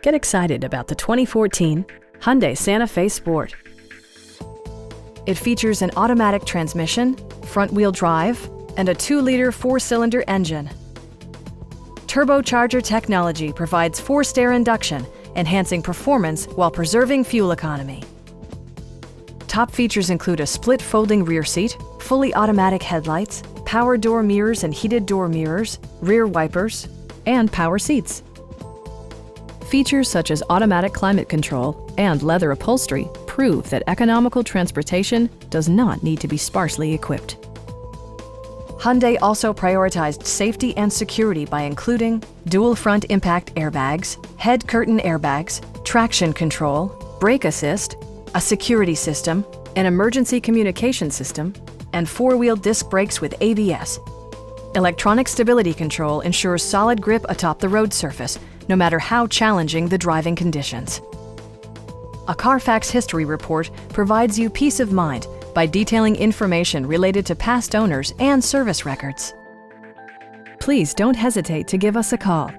Get excited about the 2014 Hyundai Santa Fe Sport. It features an automatic transmission, front-wheel drive, and a 2-liter 4-cylinder engine. Turbocharger technology provides forced air induction, enhancing performance while preserving fuel economy. Top features include a split folding rear seat, fully automatic headlights, power door mirrors and heated door mirrors, rear wipers, and power seats. Features such as automatic climate control and leather upholstery prove that economical transportation does not need to be sparsely equipped. Hyundai also prioritized safety and security by including dual front impact airbags, head curtain airbags, traction control, brake assist, a security system, an emergency communication system, and 4-wheel disc brakes with ABS. Electronic stability control ensures solid grip atop the road surface, no matter how challenging the driving conditions. A Carfax history report provides you peace of mind by detailing information related to past owners and service records. Please don't hesitate to give us a call.